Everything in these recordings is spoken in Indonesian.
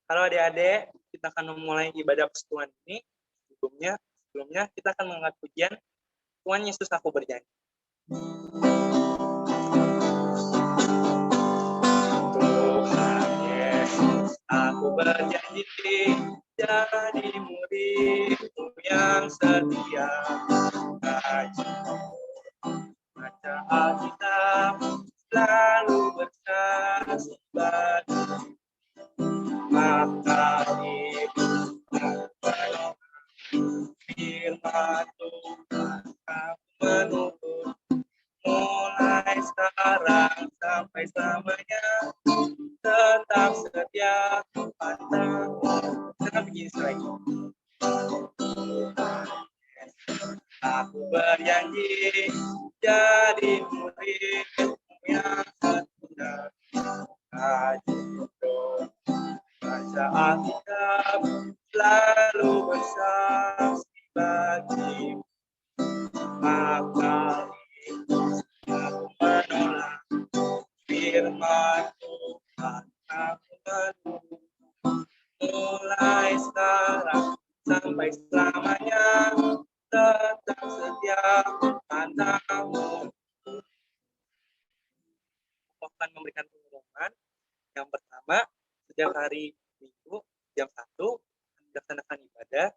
Halo adik-adik, kita akan memulai ibadah persekutuan ini. Sebelumnya kita akan mengangkat pujian Tuhan Yesus aku berjanji. Tuhan Yesus aku berjanji jadi murid-Mu yang setia. Baca Alkitab selalu bersaksi bagi maka ibu firman Tuhan aku menurut mulai sekarang sampai selamanya tetap setia padamu. Kita begini lagi. Aku berjanji jadi murid yang setia. Baca Alkitab selalu bersaksi bagi maka aku menolak firman Tuhan aku menunggu mulai sekarang sampai selamanya tetap setia padamu. Aku akan memberikan pengumuman. Yang pertama, setiap hari Minggu jam 1 dilaksanakan ibadah.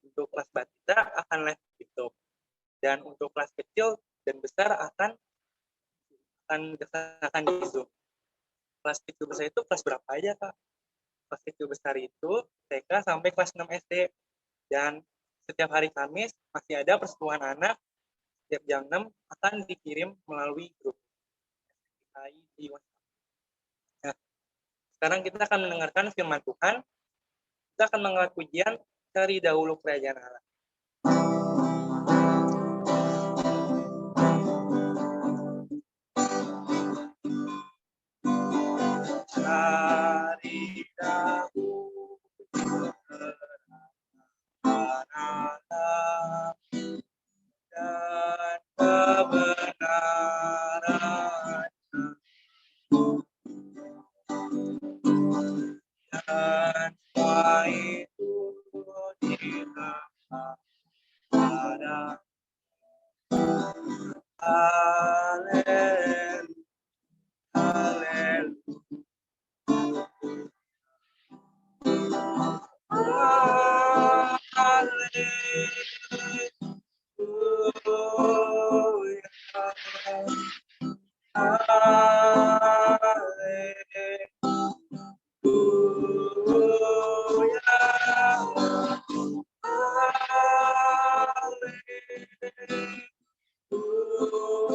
Untuk kelas batita akan live YouTube. Dan untuk kelas kecil dan besar akan dilaksanakan di Zoom. Kelas kecil besar itu kelas berapa aja, Kak? Kelas kecil besar itu TK sampai kelas 6 SD. Dan setiap hari Kamis masih ada persekutuan anak. Setiap jam 6 akan dikirim melalui grup di WhatsApp. Nah, sekarang kita akan mendengarkan firman Tuhan. Kita akan mengangkat pujian dari dahulu kerajaan Allah. Dari dahulu kerajaan Allah dan kebenaran dan semua itu ditambah pada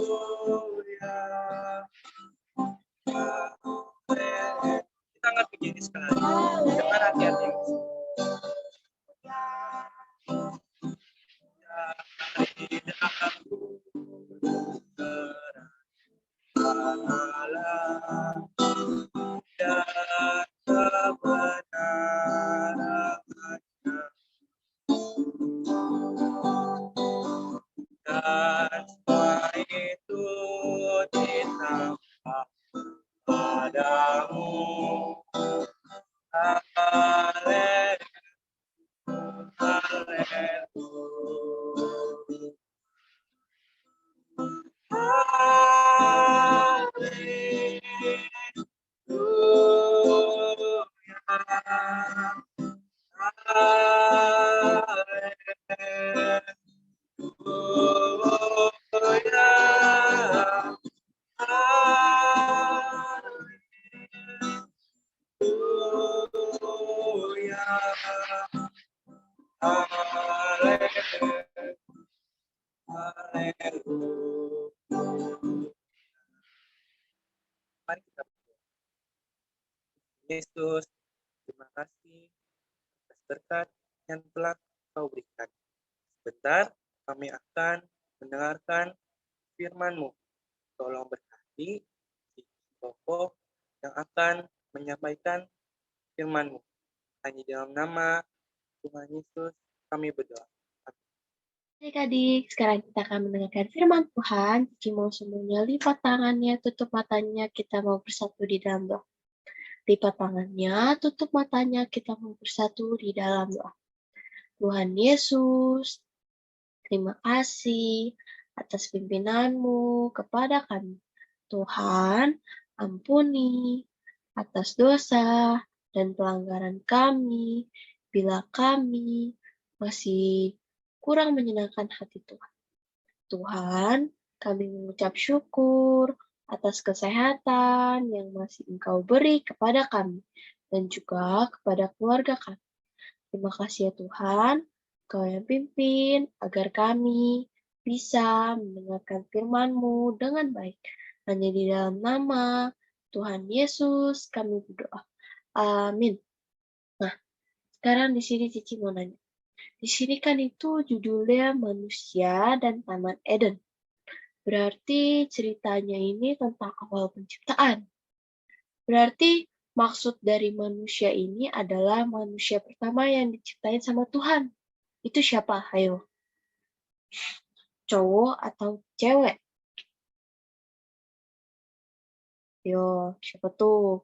Haleluya, Haleluya, kita angkat begini sekarang. Jangan hati-hati. Dan semua itu ditambah padamu. Haleluya, Mari kita berdoa. Yesus, terima kasih atas berkat yang telah Kau berikan. Sebentar kami akan mendengarkan firman-Mu. Tolong berkati si tokoh yang akan menyampaikan firman-Mu. Hanya dalam nama Tuhan Yesus kami berdoa. Adik-adik, sekarang kita akan mendengarkan firman Tuhan. Jika mau semuanya lipat tangannya, tutup matanya, kita mau bersatu di dalam doa. Lipat tangannya, tutup matanya, kita mau bersatu di dalam doa. Tuhan Yesus, terima kasih atas pimpinanmu kepada kami. Tuhan, ampuni atas dosa dan pelanggaran kami bila kami masih kurang menyenangkan hati Tuhan. Tuhan, kami mengucap syukur atas kesehatan yang masih Engkau beri kepada kami dan juga kepada keluarga kami. Terima kasih ya Tuhan, Kau yang pimpin agar kami bisa mendengarkan firman-Mu dengan baik. Hanya di dalam nama Tuhan Yesus kami berdoa. Amin. Nah, sekarang di sini Cici mau nanya. Di sini kan itu judulnya Manusia dan Taman Eden. Berarti ceritanya ini tentang awal penciptaan. Berarti maksud dari manusia ini adalah manusia pertama yang diciptain sama Tuhan. Itu siapa? Ayo. Cowok atau cewek? Yo, siapa tuh?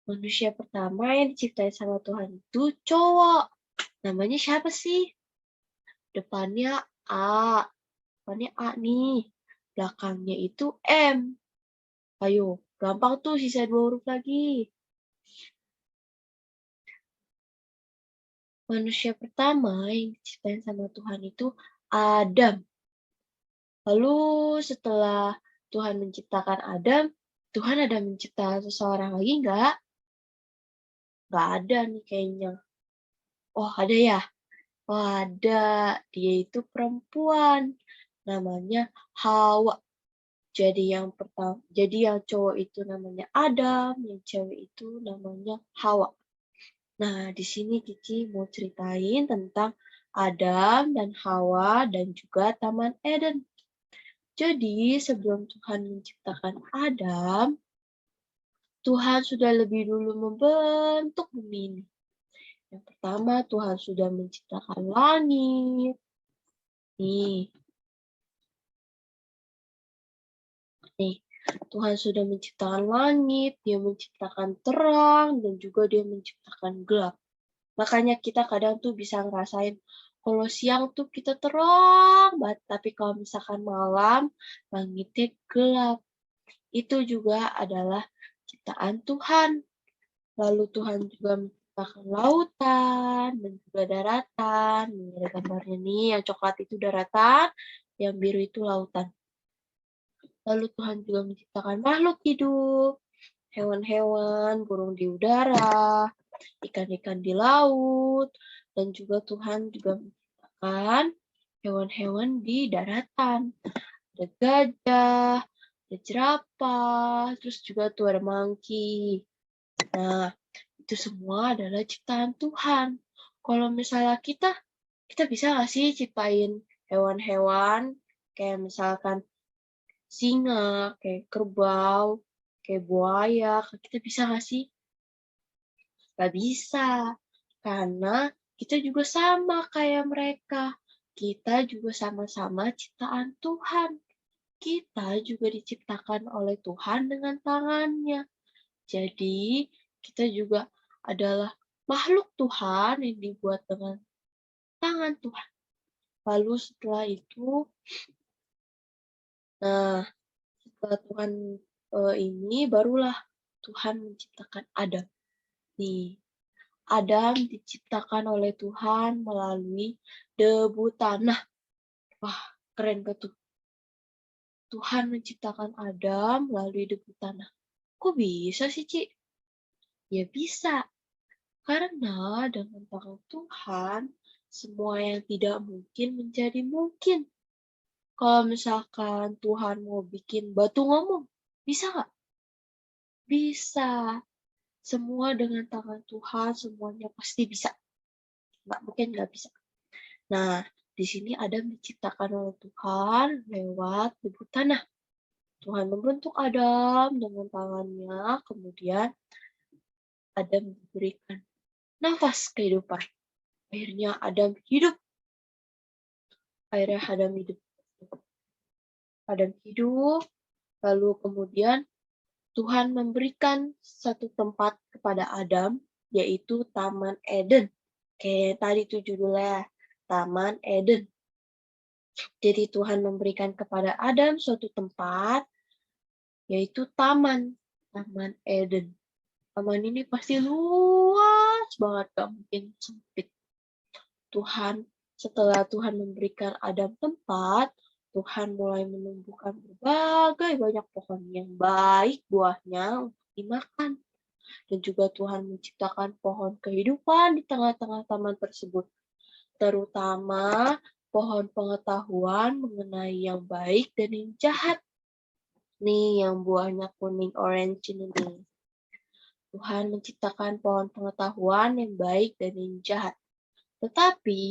Manusia pertama yang diciptain sama Tuhan itu cowok. Namanya siapa sih? Depannya A. Depannya A nih. Belakangnya itu M. Ayo, gampang tuh sisa 2 huruf lagi. Manusia pertama yang diciptain sama Tuhan itu Adam. Lalu setelah Tuhan menciptakan Adam, Tuhan ada mencipta seseorang lagi nggak? Nggak ada nih kayaknya. Oh ada ya? Oh ada. Dia itu perempuan. Namanya Hawa. Jadi yang cowok itu namanya Adam, yang cewek itu namanya Hawa. Nah, di sini Cici mau ceritain tentang Adam dan Hawa dan juga Taman Eden. Jadi, sebelum Tuhan menciptakan Adam, Tuhan sudah lebih dulu membentuk bumi ini. Yang pertama, Tuhan sudah menciptakan langit. Nih, Tuhan sudah menciptakan langit, Dia menciptakan terang, dan juga Dia menciptakan gelap. Makanya kita kadang tuh bisa ngerasain, kalau siang tuh kita terang banget, tapi kalau misalkan malam, langitnya gelap. Itu juga adalah ciptaan Tuhan. Lalu Tuhan juga menciptakan lautan dan juga daratan. Ini ada gambarnya nih, yang coklat itu daratan, yang biru itu lautan. Lalu Tuhan juga menciptakan makhluk hidup, hewan-hewan, burung di udara, ikan-ikan di laut, dan juga Tuhan juga menciptakan hewan-hewan di daratan. Ada gajah, ada jerapah, terus juga tuh ada monkey. Nah, itu semua adalah ciptaan Tuhan. Kalau misalnya kita bisa nggak sih ciptain hewan-hewan kayak misalkan singa, kayak kerbau, kayak buaya, kita bisa nggak sih? Nggak bisa, karena kita juga sama kayak mereka. Kita juga sama-sama ciptaan Tuhan. Kita juga diciptakan oleh Tuhan dengan tangannya. Jadi, kita juga adalah makhluk Tuhan yang dibuat dengan tangan Tuhan. Lalu setelah itu, nah, setelah Tuhan ini barulah Tuhan menciptakan Adam. Nih, Adam diciptakan oleh Tuhan melalui debu tanah. Wah, keren gak tuh? Tuhan menciptakan Adam melalui debu tanah. Kok bisa sih, Ci? Ya bisa, karena dengan tangan Tuhan, semua yang tidak mungkin menjadi mungkin. Kalau misalkan Tuhan mau bikin batu ngomong, bisa nggak? Bisa. Semua dengan tangan Tuhan, semuanya pasti bisa. Nggak mungkin nggak bisa. Nah, di sini Adam diciptakan oleh Tuhan lewat debu tanah. Tuhan membentuk Adam dengan tangannya, kemudian Adam diberikan nafas kehidupan. Akhirnya Adam hidup. Akhirnya Adam hidup. Adam hidup, lalu kemudian Tuhan memberikan satu tempat kepada Adam, yaitu Taman Eden. Kayak tadi tuh judulnya, Taman Eden. Jadi Tuhan memberikan kepada Adam suatu tempat, yaitu Taman Eden. Taman ini pasti luas banget, gak mungkin sempit. Setelah Tuhan memberikan Adam tempat, Tuhan mulai menumbuhkan berbagai banyak pohon yang baik buahnya untuk dimakan. Dan juga Tuhan menciptakan pohon kehidupan di tengah-tengah taman tersebut. Terutama pohon pengetahuan mengenai yang baik dan yang jahat. Nih yang buahnya kuning orange ini nih. Tuhan menciptakan pohon pengetahuan yang baik dan yang jahat. Tetapi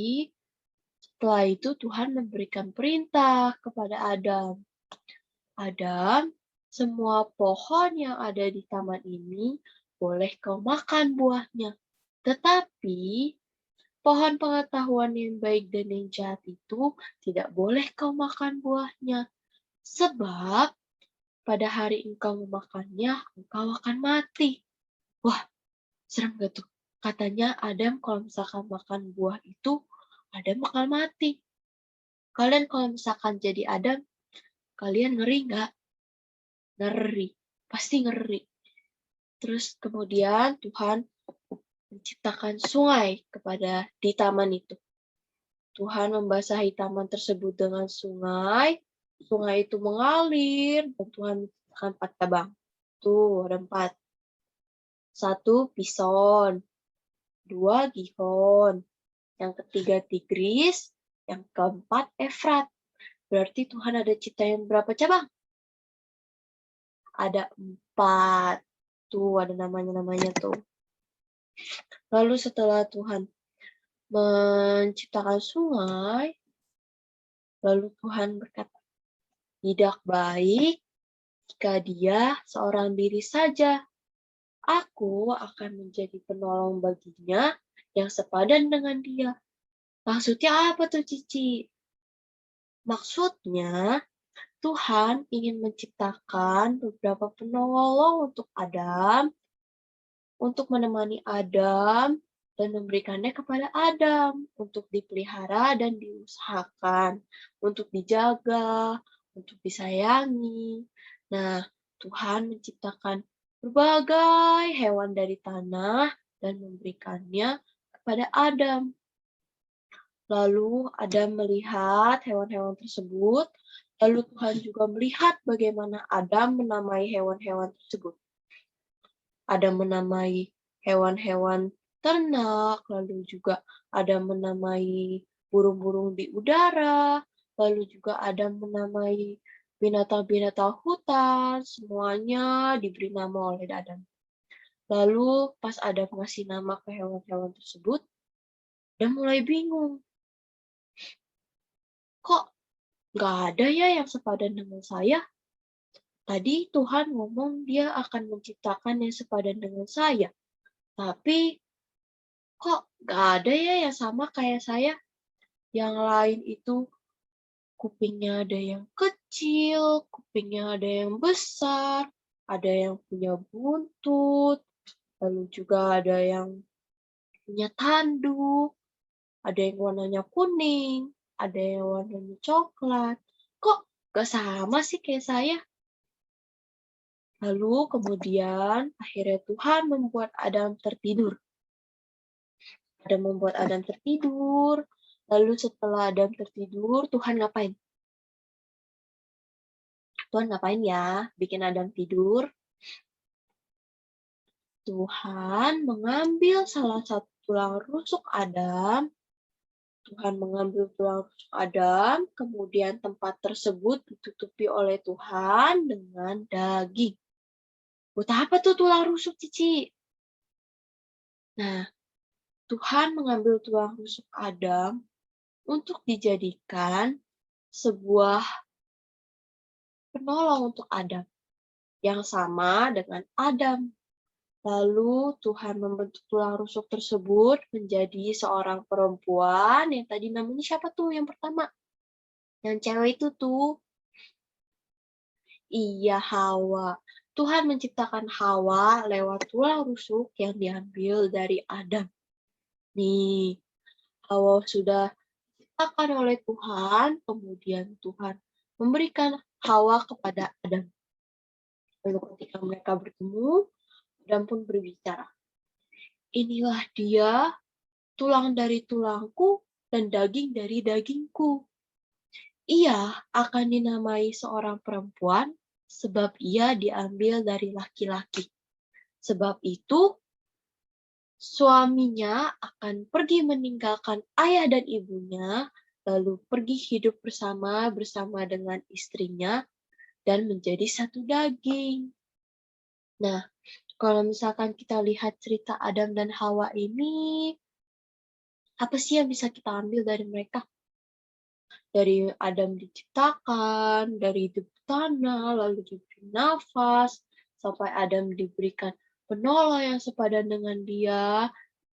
setelah itu Tuhan memberikan perintah kepada Adam. Adam, semua pohon yang ada di taman ini boleh kau makan buahnya. Tetapi pohon pengetahuan yang baik dan yang jahat itu tidak boleh kau makan buahnya. Sebab pada hari engkau memakannya, engkau akan mati. Wah, serem gak tuh? Katanya Adam kalau misalkan makan buah itu, Adam bakal mati. Kalian kalau misalkan jadi Adam, kalian ngeri nggak? Ngeri, pasti ngeri. Terus kemudian Tuhan menciptakan sungai di taman itu. Tuhan membasahi taman tersebut dengan sungai. Sungai itu mengalir dan Tuhan menciptakan 4 cabang. Tuh, ada 4. 1 Pison, 2 Gihon, yang ketiga Tigris, yang keempat Efrat. Berarti Tuhan ada ciptain berapa cabang? Ada 4. Tuh, ada namanya-namanya tuh. Lalu setelah Tuhan menciptakan sungai, lalu Tuhan berkata, tidak baik jika dia seorang diri saja. Aku akan menjadi penolong baginya yang sepadan dengan dia. Maksudnya apa tuh, Cici? Maksudnya, Tuhan ingin menciptakan beberapa penolong untuk Adam, untuk menemani Adam, dan memberikannya kepada Adam, untuk dipelihara dan diusahakan, untuk dijaga, untuk disayangi. Nah, Tuhan menciptakan berbagai hewan dari tanah dan memberikannya kepada Adam. Lalu Adam melihat hewan-hewan tersebut, lalu Tuhan juga melihat bagaimana Adam menamai hewan-hewan tersebut. Adam menamai hewan-hewan ternak, lalu juga Adam menamai burung-burung di udara, lalu juga Adam menamai binatang-binatang hutan, semuanya diberi nama oleh Adam. Lalu pas Adam ngasih nama ke hewan-hewan tersebut, Adam mulai bingung. Kok nggak ada ya yang sepadan dengan saya? Tadi Tuhan ngomong dia akan menciptakan yang sepadan dengan saya. Tapi kok nggak ada ya yang sama kayak saya? Yang lain itu kupingnya ada yang kecil, kupingnya ada yang besar, ada yang punya buntut, lalu juga ada yang punya tanduk, ada yang warnanya kuning, ada yang warnanya coklat. Kok gak sama sih kayak saya? Lalu kemudian akhirnya Tuhan membuat Adam tertidur. Membuat Adam tertidur. Lalu setelah Adam tertidur, Tuhan ngapain? Tuhan ngapain ya? Bikin Adam tidur. Tuhan mengambil salah satu tulang rusuk Adam. Tuhan mengambil tulang rusuk Adam, kemudian tempat tersebut ditutupi oleh Tuhan dengan daging. Buat apa tuh tulang rusuk, Cici? Nah, Tuhan mengambil tulang rusuk Adam untuk dijadikan sebuah penolong untuk Adam yang sama dengan Adam. Lalu Tuhan membentuk tulang rusuk tersebut menjadi seorang perempuan yang tadi namanya siapa tuh yang pertama? Yang cewek itu tuh. Iya, Hawa. Tuhan menciptakan Hawa lewat tulang rusuk yang diambil dari Adam. Nih, Hawa sudah diciptakan oleh Tuhan, kemudian Tuhan memberikan Hawa kepada Adam. Lalu ketika mereka bertemu, Adam pun berbicara, "Inilah dia, tulang dari tulangku dan daging dari dagingku. Ia akan dinamai seorang perempuan sebab ia diambil dari laki-laki. Sebab itu, suaminya akan pergi meninggalkan ayah dan ibunya, lalu pergi hidup bersama dengan istrinya dan menjadi satu daging." Nah, kalau misalkan kita lihat cerita Adam dan Hawa ini, apa sih yang bisa kita ambil dari mereka? Dari Adam diciptakan, dari debu tanah, lalu diberi nafas, sampai Adam diberikan penolong yang sepadan dengan dia,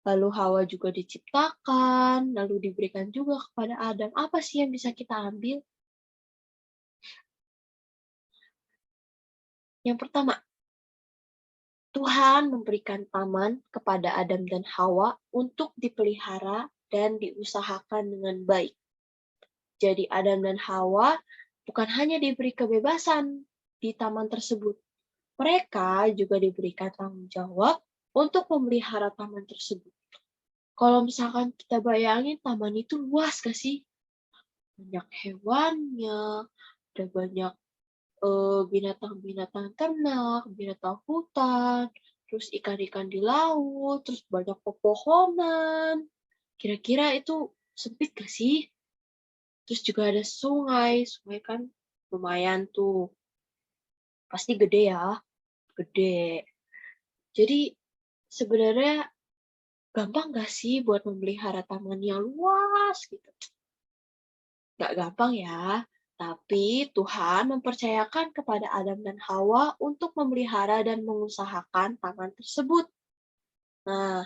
lalu Hawa juga diciptakan, lalu diberikan juga kepada Adam. Apa sih yang bisa kita ambil? Yang pertama, Tuhan memberikan taman kepada Adam dan Hawa untuk dipelihara dan diusahakan dengan baik. Jadi Adam dan Hawa bukan hanya diberi kebebasan di taman tersebut, mereka juga diberikan tanggung jawab untuk memelihara taman tersebut. Kalau misalkan kita bayangin taman itu luas gak sih? Banyak hewannya, ada banyak binatang-binatang ternak, binatang hutan, terus ikan-ikan di laut, terus banyak pepohonan. Kira-kira itu sempit gak sih? Terus juga ada sungai, sungai kan lumayan tuh, pasti gede ya, gede. Jadi sebenarnya gampang gak sih buat memelihara taman yang luas gitu? Gak gampang ya, tapi Tuhan mempercayakan kepada Adam dan Hawa untuk memelihara dan mengusahakan taman tersebut. Nah,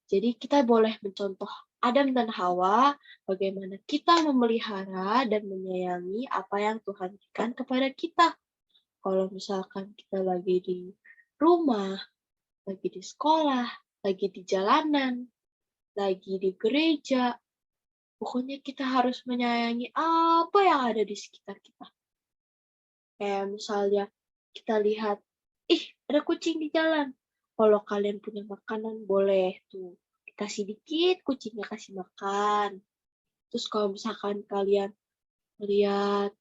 jadi kita boleh mencontoh Adam dan Hawa, bagaimana kita memelihara dan menyayangi apa yang Tuhan berikan kepada kita. Kalau misalkan kita lagi di rumah, lagi di sekolah, lagi di jalanan, lagi di gereja, pokoknya kita harus menyayangi apa yang ada di sekitar kita. Kayak misalnya kita lihat, ih ada kucing di jalan. Kalau kalian punya makanan boleh tuh dikasih dikit, kucingnya kasih makan. Terus kalau misalkan kalian lihat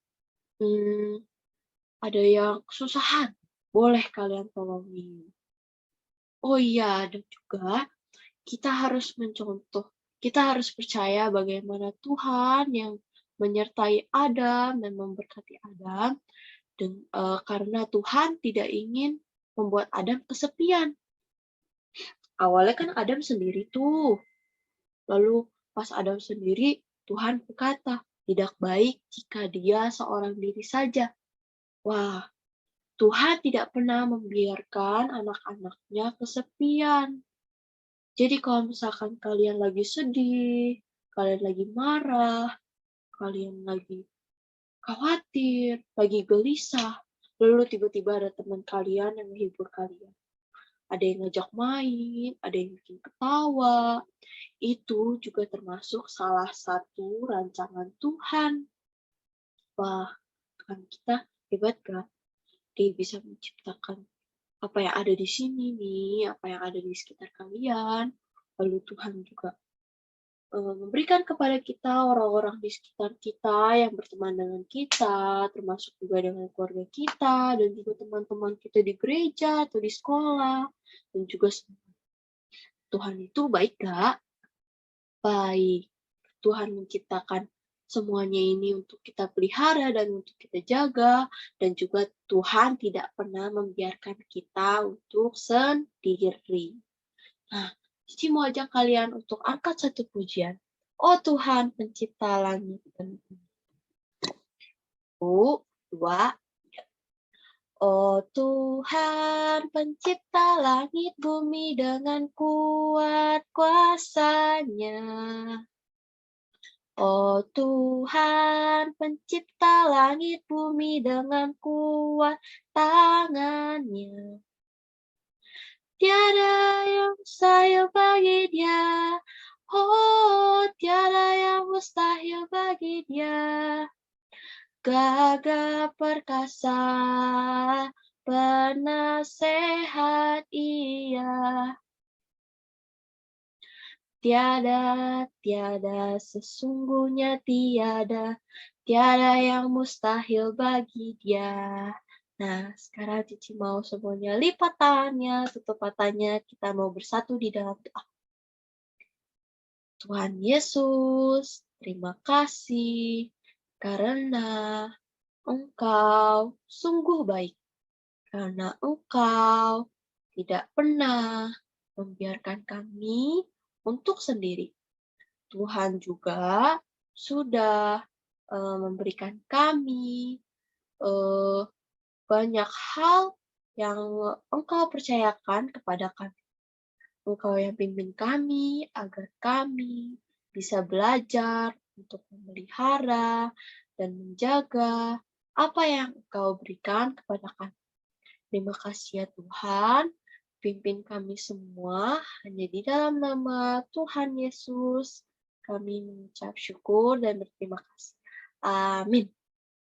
ada yang kesusahan, boleh kalian tolongin. Oh iya, dan juga kita harus mencontoh, kita harus percaya bagaimana Tuhan yang menyertai Adam dan memberkati Adam, dan karena Tuhan tidak ingin membuat Adam kesepian. Awalnya kan Adam sendiri tuh, lalu pas Adam sendiri, Tuhan berkata, tidak baik jika dia seorang diri saja. Wah, Tuhan tidak pernah membiarkan anak-anaknya kesepian. Jadi kalau misalkan kalian lagi sedih, kalian lagi marah, kalian lagi khawatir, lagi gelisah, lalu tiba-tiba ada teman kalian yang menghibur kalian. Ada yang ngajak main, ada yang bikin ketawa. Itu juga termasuk salah satu rancangan Tuhan. Wah, Tuhan kita hebat gak? Dia bisa menciptakan apa yang ada di sini nih, apa yang ada di sekitar kalian. Lalu Tuhan juga memberikan kepada kita orang-orang di sekitar kita yang berteman dengan kita, termasuk juga dengan keluarga kita, dan juga teman-teman kita di gereja atau di sekolah, dan juga Tuhan itu baik gak? Baik. Tuhan menciptakan semuanya ini untuk kita pelihara dan untuk kita jaga, dan juga Tuhan tidak pernah membiarkan kita untuk sendiri. Nah, Cici mau ajak kalian untuk angkat satu pujian. Oh Tuhan, pencipta langit dan bumi. 1, 2, 3. Oh Tuhan, pencipta langit bumi dengan kuat kuasa-Nya. Oh Tuhan, pencipta langit bumi dengan kuat tangannya. Tiada yang mustahil bagi dia. Oh, tiada yang mustahil bagi dia. Gagah perkasa, penasehat ia. Tiada, tiada, sesungguhnya tiada, tiada yang mustahil bagi dia. Nah, sekarang Cici mau semuanya lipat tangannya, tutup matanya, kita mau bersatu di dalam doa. Tuhan Yesus, terima kasih karena Engkau sungguh baik, karena Engkau tidak pernah membiarkan kami untuk sendiri. Tuhan juga sudah memberikan kami banyak hal yang Engkau percayakan kepada kami. Engkau yang pimpin kami agar kami bisa belajar untuk memelihara dan menjaga apa yang Engkau berikan kepada kami. Terima kasih ya Tuhan, pimpin kami semua hanya di dalam nama Tuhan Yesus. Kami mengucap syukur dan berterima kasih. Amin.